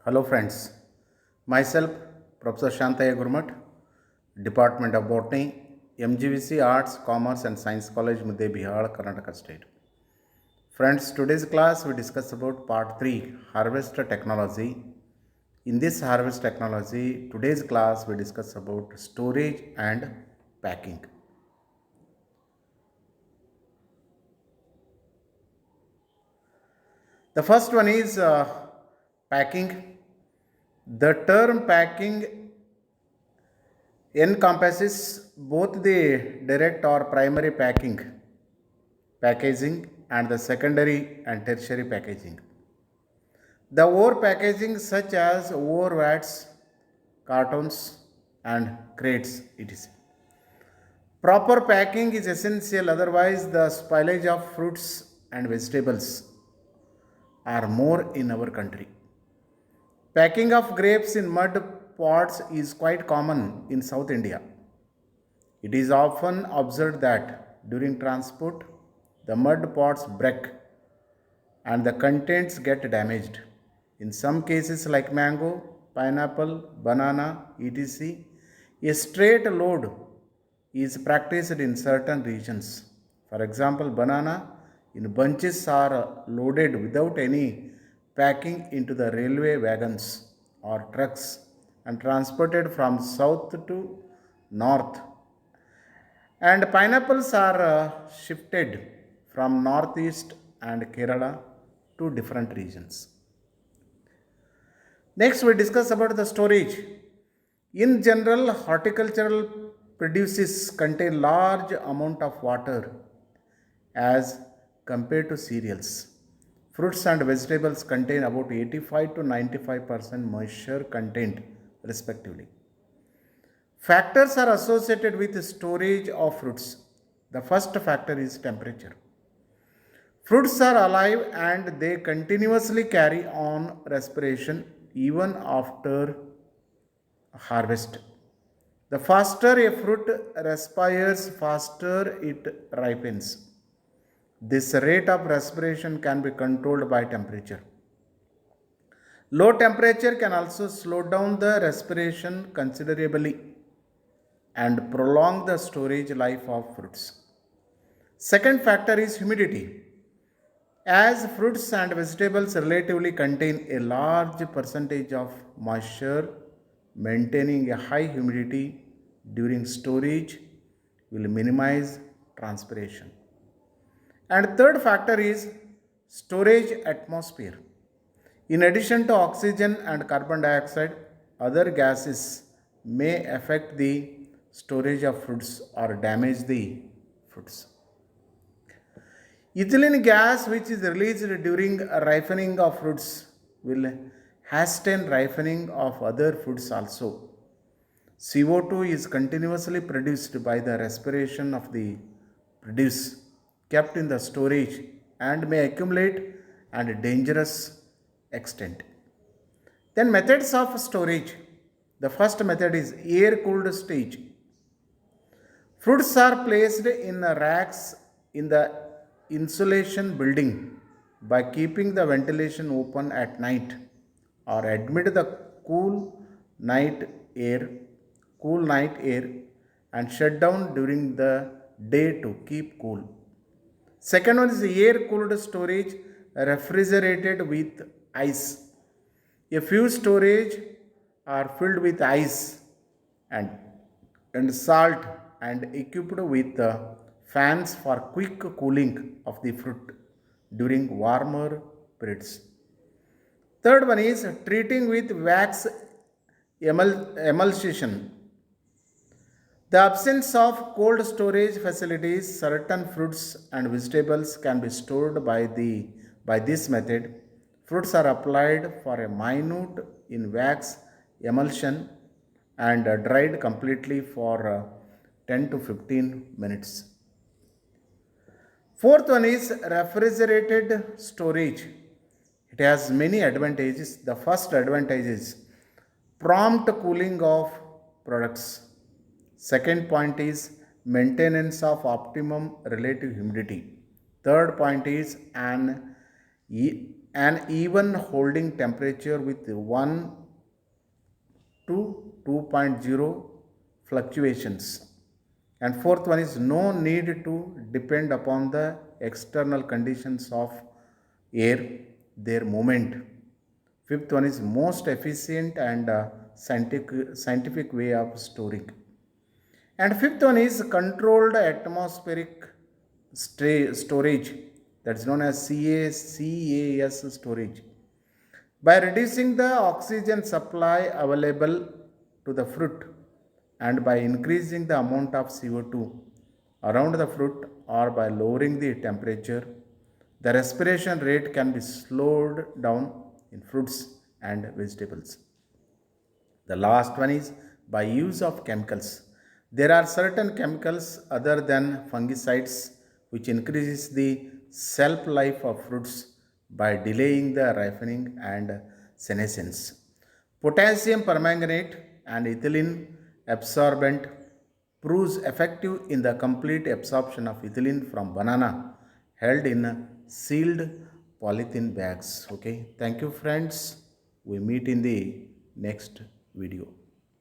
Hello friends, myself Professor Shantaya Gurmat, Department of Botany, MGVC Arts, Commerce and Science College, Mudde Bihar, Karnataka State. Friends, today's class we discuss about part 3, Harvest Technology. In this Harvest Technology, today's class we discuss about storage and packing. The first one is packing. The term packing encompasses both the direct or primary packaging and the secondary and tertiary packaging. The over packaging such as over vats, cartons and crates etc. Proper packing is essential, otherwise the spoilage of fruits and vegetables are more in our country. Packing of grapes in mud pots is quite common in South India. It is often observed that during transport, the mud pots break and the contents get damaged. In some cases, like mango, pineapple, banana, etc., a straight load is practiced in certain regions. For example, banana in bunches are loaded without any packing into the railway wagons or trucks and transported from south to north, and pineapples are shifted from northeast and Kerala to different regions. Next, we discuss about the storage. In general, horticultural produces contain large amount of water as compared to cereals. Fruits and vegetables contain about 85 to 95% moisture content respectively. Factors are associated with storage of fruits. The first factor is temperature. Fruits are alive and they continuously carry on respiration even after harvest. The faster a fruit respires, faster it ripens. This rate of respiration can be controlled by temperature. Low temperature can also slow down the respiration considerably and prolong the storage life of fruits. Second factor is humidity. As fruits and vegetables relatively contain a large percentage of moisture, maintaining a high humidity during storage will minimize transpiration. And third factor is storage atmosphere. In addition to oxygen and carbon dioxide, other gases may affect the storage of fruits or damage the fruits. Ethylene gas, which is released during ripening of fruits, will hasten ripening of other fruits also. CO2 is continuously produced by the respiration of the produce kept in the storage and may accumulate and dangerous extent. Then methods of storage. The first method is air cooled stage. Fruits are placed in racks in the insulation building by keeping the ventilation open at night or admit the cool night air and shut down during the day to keep cool. Second one is air cooled storage, refrigerated with ice. A few storage are filled with ice and, and salt and equipped with fans for quick cooling of the fruit during warmer periods. Third one is treating with wax emulsion. The absence of cold storage facilities, certain fruits and vegetables can be stored by this method. Fruits are applied for a minute in wax emulsion and dried completely for 10 to 15 minutes. Fourth one is refrigerated storage. It has many advantages. The first advantage is prompt cooling of products. Second point is maintenance of optimum relative humidity. Third point is an an even holding temperature with 1 to 2.0 fluctuations. And fourth one is no need to depend upon the external conditions of air, their movement. Fifth one is most efficient and scientific way of storing. And fifth one is controlled atmospheric storage, that's known as CAS storage. By reducing the oxygen supply available to the fruit and by increasing the amount of CO2 around the fruit or by lowering the temperature, the respiration rate can be slowed down in fruits and vegetables. The last one is by use of chemicals. There are certain chemicals other than fungicides which increases the shelf life of fruits by delaying the ripening and senescence. Potassium permanganate and ethylene absorbent proves effective in the complete absorption of ethylene from banana held in sealed polythene bags. Okay, thank you friends. We meet in the next video.